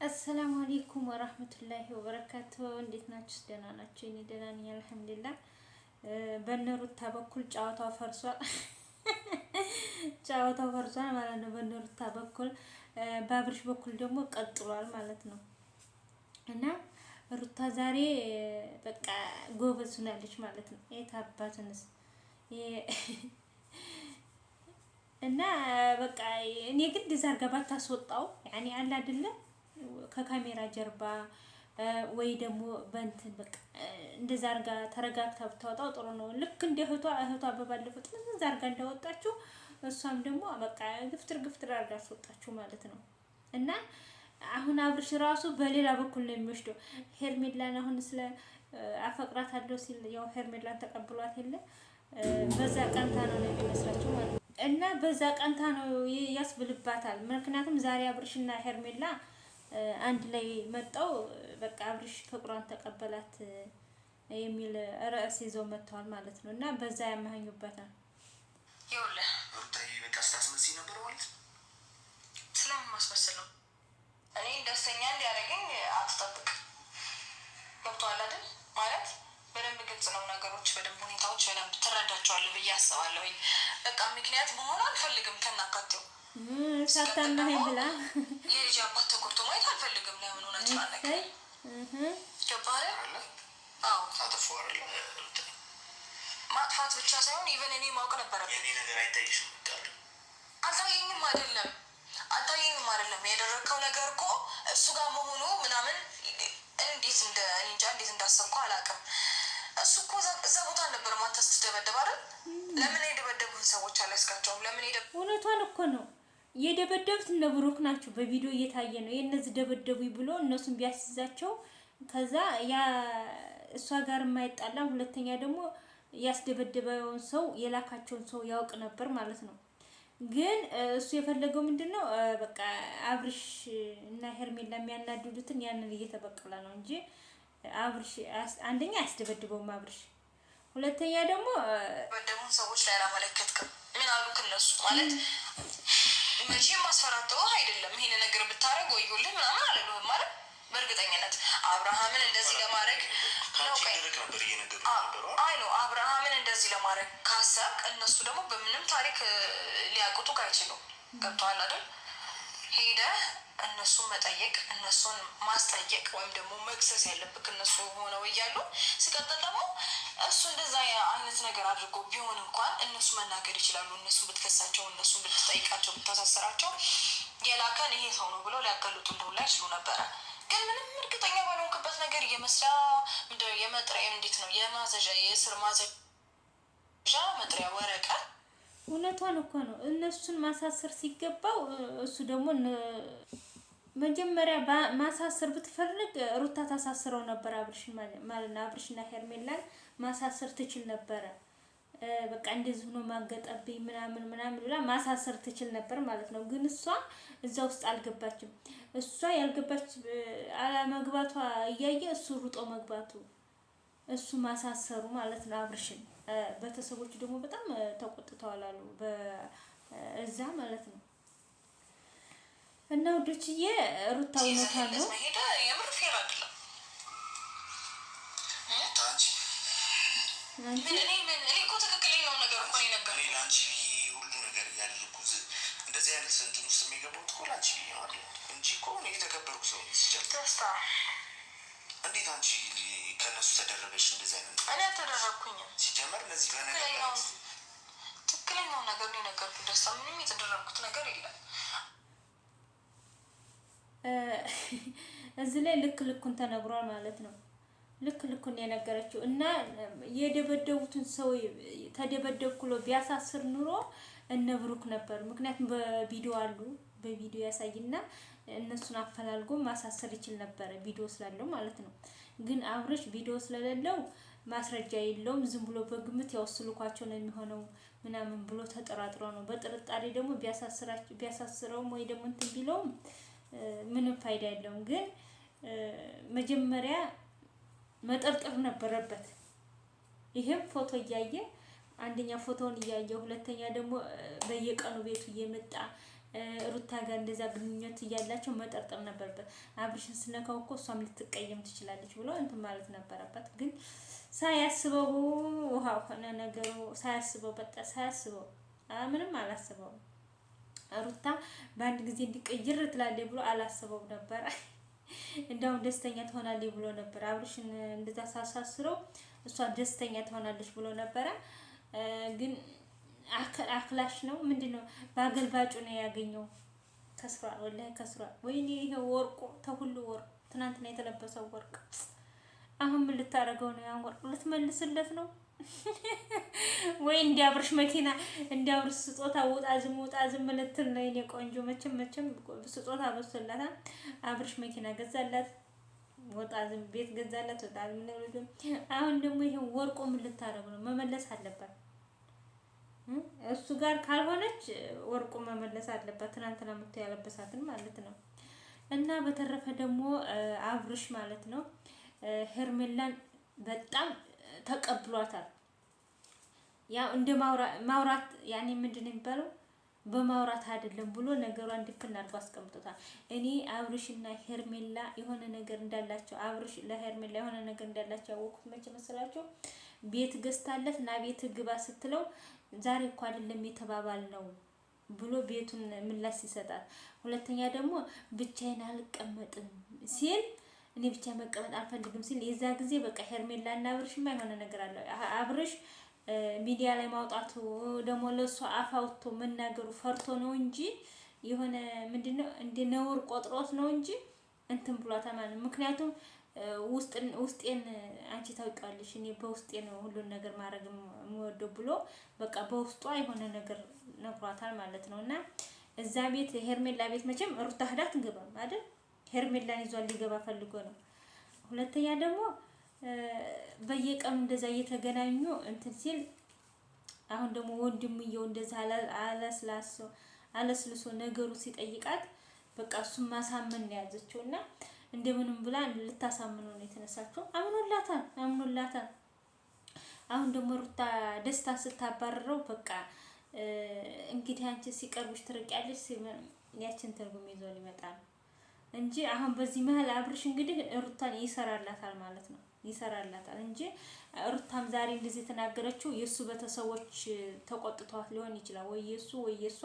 አሰላሙ አለይኩም ወራህመቱላሂ ወበረካቱ። እንዴት ናችሁ? ደህና ናችሁ? እኔ ደህና ነኝ አልሐምዱሊላህ። በነሩታ በኩል ጨዋታው ፈርሷል። ጨዋታው ፈርሷል ማለት ነው በነሩታ በኩል። በአብርሽ በኩል ደግሞ ቀጥሏል ማለት ነው። እና ሩታ ዛሬ በቃ ጎበዝ ሆናለች ማለት ነው። የታባትንስ እና በቃ እኔ ግን እንደዛ አድርጋ ባታስወጣው ያኔ አለ አይደለም ከካሜራ ጀርባ ወይ ደግሞ በእንትን በቃ እንደዛ አድርጋ ተረጋግታ ብታወጣው ጥሩ ነው። ልክ እንደ እህቷ በባለፈው እንደዛ አድርጋ እንዳወጣችው እሷም ደግሞ በቃ ግፍትር አድርጋ አስወጣችው ማለት ነው። እና አሁን አብርሽ ራሱ በሌላ በኩል ነው የሚወስደው። ሄርሜላን አሁን ስለ አፈቅራታለሁ ሲል ያው ሄርሜላን ተቀብሏት የለ በዛ ቀንታ ነው የሚመስላቸው ማለት ነው። እና በዛ ቀንታ ነው ያስብልባታል። ምክንያቱም ዛሬ አብርሽና ሄርሜላ አንድ ላይ መጣው በቃ አብርሽ ፍቅሯን ተቀበላት የሚል ርዕስ ይዘው መጥተዋል ማለት ነው። እና በዛ ያመሀኙበታል። ይኸውልህ ሩታዬ በቃ ስታስመስይ ነበር ማለት ነው። ስለምን ማስመሰል ነው? እኔ ደስተኛ እንዲያደርገኝ አትጠብቅ። ገብቶሃል አይደል? ማለት በደንብ ግልጽ ነው ነገሮች፣ በደንብ ሁኔታዎች በደንብ ትረዳቸዋለህ ብዬ አስባለሁኝ። በቃ ምክንያት መሆን አልፈልግም ከናካቴው ሳታማኸኝ ብላ የልጅ አባት ተጎድቶ ማየት አልፈልግም። ለምን ሆነ ጭናነቅ ገባህ? አዎ አጥፎ ማጥፋት ብቻ ሳይሆን ኢቨን እኔ ማወቅ ነበረብኝ። የኔ ነገር አይታይሽም? አልታየኝም አይደለም ያደረግከው ነገር እኮ እሱ ጋር መሆኑ ምናምን እንዴት እንዳሰብኩ አላውቅም። እሱ እኮ እዛ ቦታ ነበር ማታስተደበደብ አይደል? ለምን የደበደቡን ሰዎች አላስካቸውም? እውነቷን እኮ ነው የደበደቡት እነ ብሩክ ናቸው። በቪዲዮ እየታየ ነው የእነዚህ ደበደቡኝ ብሎ እነሱን ቢያስይዛቸው ከዛ ያ እሷ ጋር የማይጣላም። ሁለተኛ ደግሞ ያስደበደበውን ሰው የላካቸውን ሰው ያውቅ ነበር ማለት ነው። ግን እሱ የፈለገው ምንድነው በቃ አብርሽ እና ሄርሜላ የሚያናድዱትን ያንን እየተበቀለ ነው እንጂ አብርሽ አንደኛ አያስደበድበውም አብርሽ። ሁለተኛ ደግሞ ደበደቡን ሰዎች ላይ አላመለከትክም። ምን አሉክ እነሱ? ማለት መቼም ማስፈራተው አይደለም። ይሄን ነገር ብታረግ ወይሁልህ ምናምን አለሉም ማለት በእርግጠኝነት አብርሃምን እንደዚህ ለማድረግ ነው አብርሃምን እንደዚህ ለማድረግ ካሰብክ እነሱ ደግሞ በምንም ታሪክ ሊያውቁት አይችሉም። ገብቶሃል አይደል? ሄደህ እነሱን መጠየቅ፣ እነሱን ማስጠየቅ ወይም ደግሞ መክሰስ ያለብክ እነሱ ሆነው እያሉ ሲቀጥል ደግሞ እሱ እንደዛ አይነት ነገር አድርጎ ቢሆን እንኳን እነሱ መናገር ይችላሉ። እነሱ ብትከሳቸው፣ እነሱ ብትጠይቃቸው፣ ብታሳስራቸው የላከን ይሄ ሰው ነው ብለው ሊያጋልጡ እንደሁላ ይችሉ ነበረ። ግን ምንም እርግጠኛ ባልሆንክበት ነገር የመስሪያ የመጥሪያ እንዴት ነው የማዘዣ የእስር ማዘዣ መጥሪያ ወረቀት። እውነቷን እኮ ነው። እነሱን ማሳሰር ሲገባው እሱ ደግሞ መጀመሪያ ማሳሰር ብትፈልግ ሩታ ታሳስረው ነበር አብርሽን ማለት ነው። አብርሽና ሄርሜላን ማሳሰር ትችል ነበረ። በቃ እንደዚህ ሆኖ ማገጠብኝ ምናምን ብላ ማሳሰር ትችል ነበር ማለት ነው። ግን እሷ እዛ ውስጥ አልገባችም። እሷ ያልገባች አለመግባቷ እያየ እሱ ሩጦ መግባቱ እሱ ማሳሰሩ ማለት ነው አብርሽን። ቤተሰቦቹ ደግሞ በጣም ተቆጥተዋል አሉ በእዛ ማለት ነው። እና ወዶችዬ ሩታ እውነታ ነው። እንደዚህ አይነት እንትን ውስጥ የሚገባው እኮ ላንቺ እንጂ እኮ እኔ የተከበርኩ ሰው እንዴት አንቺ ከነሱ ተደረገሽ? እንደዚህ አይነት እኔ አልተደረግኩኝም። ሲጀመር እነዚህ ትክክለኛው ነገር ነው የነገርኩት። ደስታ ምንም የተደረግኩት ነገር የለም። እዚህ ላይ ልኩን ተነግሯል ማለት ነው። ልኩን የነገረችው እና የደበደቡትን ሰው ተደበደብኩ ብሎ ቢያሳስር ኑሮ እነ ብሩክ ነበር። ምክንያቱም በቪዲዮ አሉ፣ በቪዲዮ ያሳይና እነሱን አፈላልጎ ማሳሰር ይችል ነበር ቪዲዮ ስላለው ማለት ነው። ግን አብርሽ ቪዲዮ ስለሌለው ማስረጃ የለውም። ዝም ብሎ በግምት ያወስልኳቸው ነው የሚሆነው ምናምን ብሎ ተጠራጥሮ ነው። በጥርጣሬ ደግሞ ቢያሳስረውም ወይ ደግሞ እንትን ቢለውም ምንም ፋይዳ የለውም። ግን መጀመሪያ መጠርጠር ነበረበት። ይሄም ፎቶ እያየ አንደኛ ፎቶውን እያየ ሁለተኛ ደግሞ በየቀኑ ቤቱ እየመጣ ሩታ ጋር እንደዛ ግንኙነት እያላቸው መጠርጠር ነበረበት። አብርሽን ስነካው እኮ እሷም ልትቀየም ትችላለች ብሎ እንትን ማለት ነበረበት። ግን ሳያስበው ውሃ ሆነ ነገሩ። ሳያስበው በቃ ሳያስበው ምንም አላስበውም። ሩታ በአንድ ጊዜ እንዲቀይር ትላለች ብሎ አላስበውም ነበር። እንደውም ደስተኛ ትሆናለች ብሎ ነበር። አብርሽን እንደዛ ሳሳስረው እሷ ደስተኛ ትሆናለች ብሎ ነበረ። ግን አክላሽ ነው ምንድነው? በአገልባጩ ነው ያገኘው። ከስሯል፣ ወላሂ ከስሯል። ወይኔ ይሄ ወርቁ ተሁሉ ወርቅ ትናንትና የተለበሰው ወርቅ አሁን ምን ልታረገው ነው? ያን ወርቅ ልትመልስለት ነው ወይ? እንዲያብርሽ መኪና እንዲያብርሽ ስጦታ ወጣ ዝም ልትል ነው? የኔ ቆንጆ መቼም ስጦታ በዝቶላታል። አብርሽ መኪና ገዛላት፣ ወጣ ዝም ቤት ገዛላት፣ ወጣ ዝም ነው። አሁን ደግሞ ይሄ ወርቁ ምን ልታረግ ነው? መመለስ አለባት። እሱ ጋር ካልሆነች ወርቁ መመለስ አለባት። ትናንትና መጥቶ ያለበሳትን ማለት ነው። እና በተረፈ ደግሞ አብርሽ ማለት ነው ሄርሜላን በጣም ተቀብሏታል። ያው እንደ ማውራት ያኔ ምንድነው የሚባለው በማውራት አይደለም ብሎ ነገሯን ድፍን አድርጎ አስቀምጦታል። እኔ አብርሽና ሄርሜላ የሆነ ነገር እንዳላቸው አብርሽ ለሄርሜላ የሆነ ነገር እንዳላቸው ያወቁት መቼ መሰላቸው? ቤት ገዝታለት እና ቤት ግባ ስትለው ዛሬ እኮ አይደለም የተባባል ነው ብሎ ቤቱን ምላሽ ይሰጣል። ሁለተኛ ደግሞ ብቻዬን አልቀመጥም ሲል እኔ ብቻ መቀመጥ አልፈልግም ሲል የዛ ጊዜ በቃ ሄርሜላ እና አብርሽማ የሆነ ነገር አለ። አብርሽ ሚዲያ ላይ ማውጣቱ ደግሞ ለሷ አፍ አውጥቶ መናገሩ ፈርቶ ነው እንጂ የሆነ ምንድነው እንደ ነውር ቆጥሮት ነው እንጂ እንትን ብሏታ ማለት። ምክንያቱም ውስጤን አንቺ ታውቂዋለሽ፣ እኔ በውስጤ ነው ሁሉን ነገር ማድረግ የምወደው ብሎ በቃ በውስጧ የሆነ ነገር ነግሯታል ማለት ነው። እና እዛ ቤት ሄርሜላ ቤት መቼም ሩታ ሄዳ ትገባም አይደል? ሄርሜላን ይዟል ሊገባ ፈልጎ ነው። ሁለተኛ ደግሞ በየቀኑ እንደዛ እየተገናኙ እንትን ሲል አሁን ደግሞ ወንድምየው እንደዛ አለስልሶ ነገሩ ሲጠይቃት በቃ እሱን ማሳመን ነው ያዘችው እና እንደምንም ብላ ልታሳምነው ነው የተነሳችው። አምኖላታል። አሁን ደግሞ ሩታ ደስታ ስታባረረው በቃ እንግዲህ አንቺ ሲቀርቡሽ ትርቂያለሽ ያችን ትርጉም ይዞ ሊመጣ ነው እንጂ አሁን በዚህ መሀል አብርሽ እንግዲህ ሩታን ይሰራላታል ማለት ነው። ይሰራላታል እንጂ ሩታም ዛሬ እንደዚህ የተናገረችው የሱ ቤተሰቦች ተቆጥተዋት ሊሆን ይችላል። ወይ የሱ ወይ የሷ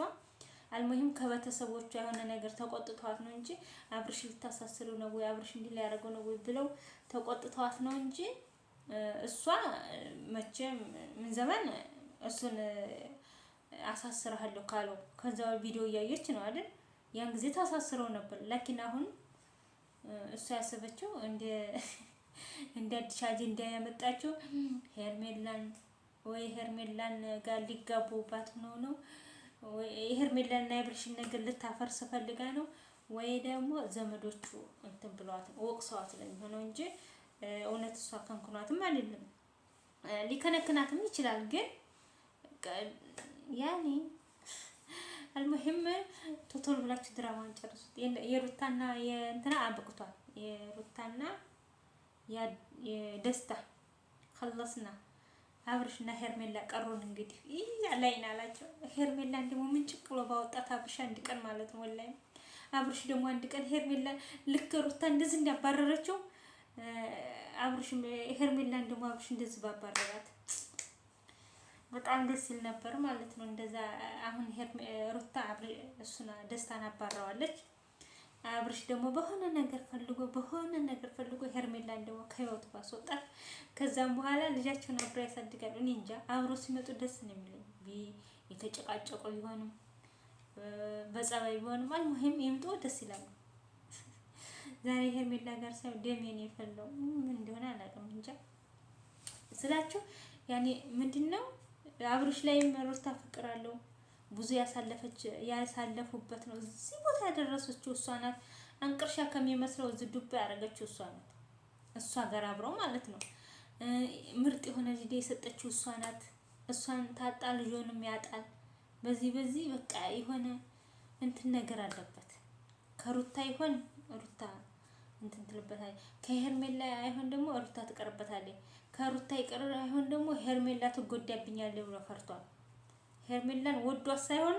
አልሙሂም ከቤተሰቦቿ የሆነ ነገር ተቆጥተዋት ነው እንጂ አብርሽ ልታሳስረው ነው ወይ አብርሽ እንዲህ ሊያደርገው ነው ወይ ብለው ተቆጥተዋት ነው እንጂ እሷ መቼም ምን ዘመን እሱን አሳስረሃለሁ ካለው ከዛው ቪዲዮ እያየች ነው አይደል? ያን ጊዜ ታሳስረው ነበር። ላኪን አሁን እሷ ያሰበችው እንደ አዲስ አጀንዳ ያመጣችው ሄርሜላን ጋር ሊጋቡባት ነው ወይ ሄርሜላን እና የብርሽን ነገር ልታፈርስ ፈልጋ ነው ወይ ደግሞ ዘመዶቹ እንትን ብለዋት ወቅሰዋት ለሚሆነው እንጂ እውነት እሷ ከንኩናትም አይደለም። ሊከነክናትም ይችላል ግን ያኔ አልሙሂም ቶቶል ብላችሁ ድራማውን ጨርሱት። የሩታና የእንትና አብቅቷል። የሩታና የደስታ خلصنا። አብርሽና ሄርሜላ ቀሩን እንግዲህ ላይና አላቸው። ሄርሜላ ደግሞ ምን ጭቅሎ ባወጣት አብርሽ አንድ ቀን ማለት ነው ወላሂ። አብርሽ ደግሞ አንድ ቀን ሄርሜላ ልክ ሩታ እንደዚህ እንዳባረረችው ሄርሜላን ደግሞ አብርሽ እንደዚህ ባባረራት በጣም ደስ ይል ነበር ማለት ነው። እንደዛ አሁን ሩታ እሱና ደስታን አባረዋለች። አብርሽ ደግሞ በሆነ ነገር ፈልጎ ሄርሜላን ደግሞ ከህይወቱ ባስወጣት። ከዛም በኋላ ልጃቸውን አብረው ያሳድጋሉ። እኔ እንጃ አብረው ሲመጡ ደስ ነው የሚለኝ። የተጨቃጨቁ ቢሆንም በጸባይ ቢሆንም አልሙሂም ይምጡ ደስ ይላሉ። ዛሬ ሄርሜላ ጋር ሳይው ደሜን የፈለው ምን እንደሆነ አላውቅም እንጃ ስላችሁ ያኔ ምንድነው አብርሽ ላይ ሩታ ፍቅር አለው ብዙ ያሳለፉበት ነው። እዚህ ቦታ ያደረሰችው እሷ ናት። አንቅርሻ ከሚመስለው እዚህ ዱባ ያደረገችው እሷ ናት። እሷ ጋር አብረው ማለት ነው። ምርጥ የሆነ ልጅ የሰጠችው እሷ ናት። እሷን ታጣ ልጆንም ያጣል። በዚህ በቃ የሆነ እንትን ነገር አለበት። ከሩታ ይሆን ሩታ እንትን ትልበታለች። ከሄርሜላ አይሆን ደግሞ ሩታ ትቀርበታለች። ከሩታ ይቀር አይሆን ደግሞ ሄርሜላ ትጎዳብኛለች ብሎ ፈርቷል። ሄርሜላን ወዷት ሳይሆን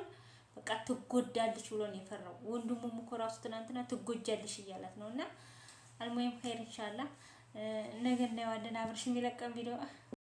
በቃ ትጎዳለች ብሎ ነው የፈራው። ወንድሙም እኮ ራሱ ትናንትና ትጎጃለሽ እያላት ነው። እና አልሙሂም ኸይር ኢንሻአላህ ነገ እናየዋለን አብርሽ የሚለቀም ቪዲዮ